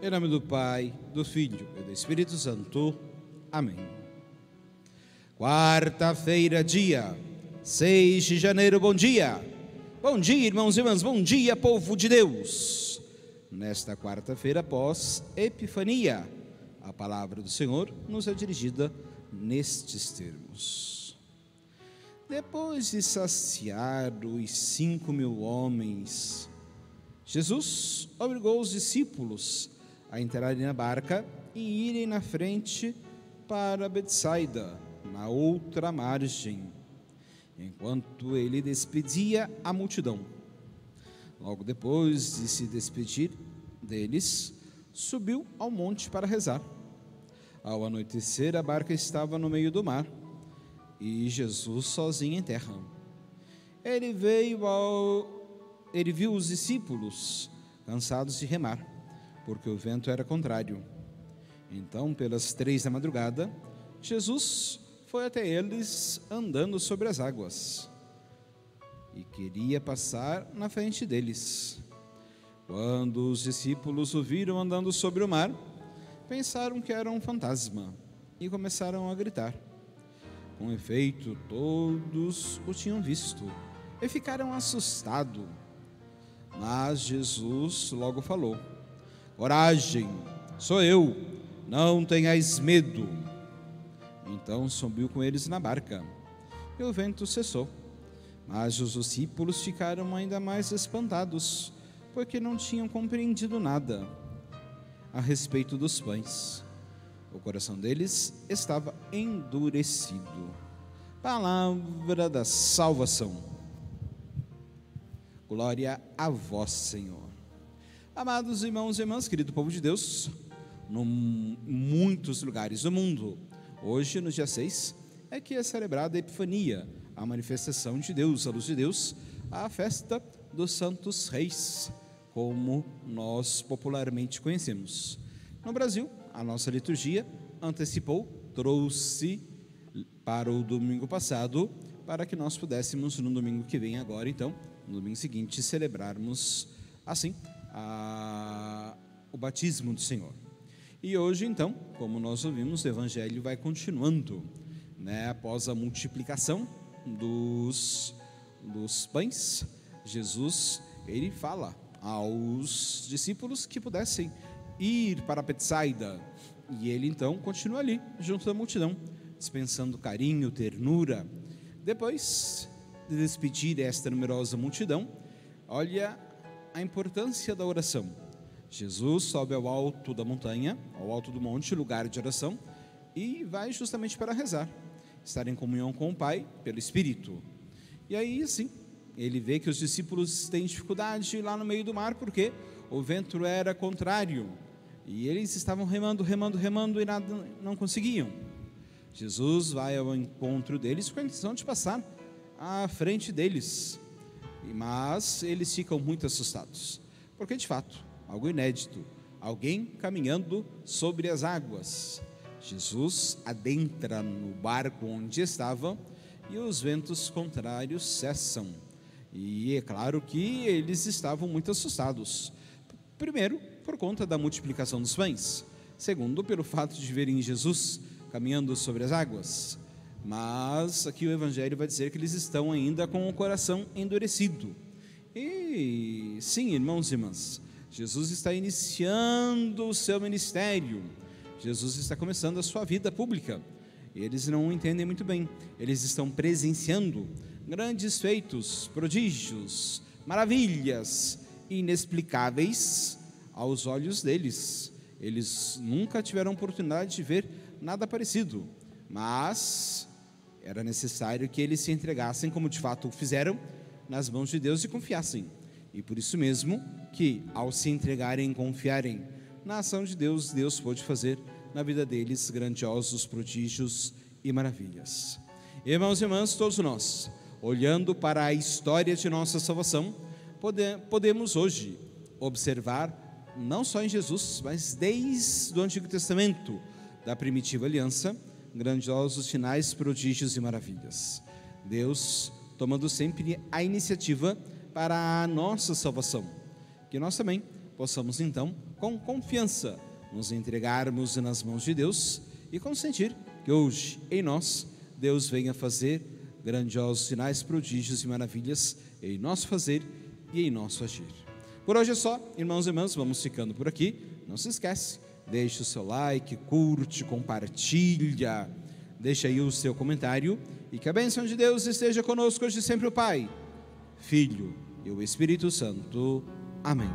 Em nome do Pai, do Filho e do Espírito Santo. Amém. Quarta-feira, dia 6 de janeiro, bom dia. Bom dia, irmãos e irmãs, bom dia, povo de Deus. Nesta quarta-feira, após Epifania, a palavra do Senhor nos é dirigida nestes termos. Depois de saciar os 5.000 homens, Jesus obrigou os discípulos a entrarem na barca e irem na frente para Betsaida, na outra margem, enquanto ele despedia a multidão. Logo depois de se despedir deles, subiu ao monte para rezar. Ao anoitecer, a barca estava no meio do mar e Jesus sozinho em terra. Ele viu os discípulos cansados de remar, porque o vento era contrário. Então, pelas 3 da madrugada, Jesus foi até eles andando sobre as águas e queria passar na frente deles. Quando os discípulos o viram andando sobre o mar, pensaram que era um fantasma e começaram a gritar. Com efeito, todos o tinham visto e ficaram assustados. Mas Jesus logo falou: coragem, sou eu, não tenhais medo. Então subiu com eles na barca e o vento cessou. Mas os discípulos ficaram ainda mais espantados, porque não tinham compreendido nada a respeito dos pães. O coração deles estava endurecido. Palavra da salvação. Glória a vós, Senhor. Amados irmãos e irmãs, querido povo de Deus, em muitos lugares do mundo, hoje, no dia 6, é que é celebrada a Epifania, a manifestação de Deus, a luz de Deus, a festa dos Santos Reis, como nós popularmente conhecemos. No Brasil, a nossa liturgia antecipou, trouxe para o domingo passado, para que nós pudéssemos, no domingo que vem agora, então, no domingo seguinte, celebrarmos, assim, o batismo do Senhor. E hoje, então, como nós ouvimos, o Evangelho vai continuando, após a multiplicação dos pães. Jesus, ele fala aos discípulos que pudessem ir para Betsaida, e ele então continua ali, junto da multidão, dispensando carinho, ternura. Depois de despedir esta numerosa multidão, olha a importância da oração. Jesus sobe ao alto da montanha, ao alto do monte, lugar de oração, e vai justamente para rezar, estar em comunhão com o Pai pelo Espírito. E aí, sim, ele vê que os discípulos têm dificuldade lá no meio do mar, porque o vento era contrário, e eles estavam remando e nada, não conseguiam. Jesus vai ao encontro deles com a intenção de passar à frente deles, mas eles ficam muito assustados, porque de fato, algo inédito, alguém caminhando sobre as águas. Jesus adentra no barco onde estava e os ventos contrários cessam. E é claro que eles estavam muito assustados. Primeiro, por conta da multiplicação dos pães. Segundo, pelo fato de verem Jesus caminhando sobre as águas. Mas aqui o Evangelho vai dizer que eles estão ainda com o coração endurecido. E sim, irmãos e irmãs, Jesus está iniciando o seu ministério. Jesus está começando a sua vida pública. Eles não entendem muito bem. Eles estão presenciando grandes feitos, prodígios, maravilhas inexplicáveis aos olhos deles. Eles nunca tiveram oportunidade de ver nada parecido, mas era necessário que eles se entregassem, como de fato o fizeram, nas mãos de Deus e confiassem. E por isso mesmo que, ao se entregarem e confiarem na ação de Deus, Deus pôde fazer na vida deles grandiosos prodígios e maravilhas. Irmãos e irmãs, todos nós, olhando para a história de nossa salvação, podemos hoje observar, não só em Jesus, mas desde o Antigo Testamento, da primitiva aliança, grandiosos sinais, prodígios e maravilhas. Deus tomando sempre a iniciativa para a nossa salvação, que nós também possamos então, com confiança, nos entregarmos nas mãos de Deus e consentir que hoje, em nós, Deus venha fazer grandiosos sinais, prodígios e maravilhas em nosso fazer e em nosso agir. Por hoje é só, irmãos e irmãs, vamos ficando por aqui. Não se esquece, deixe o seu like, curte, compartilha, deixa aí o seu comentário e que a bênção de Deus esteja conosco hoje sempre, o Pai, Filho e o Espírito Santo. Amém.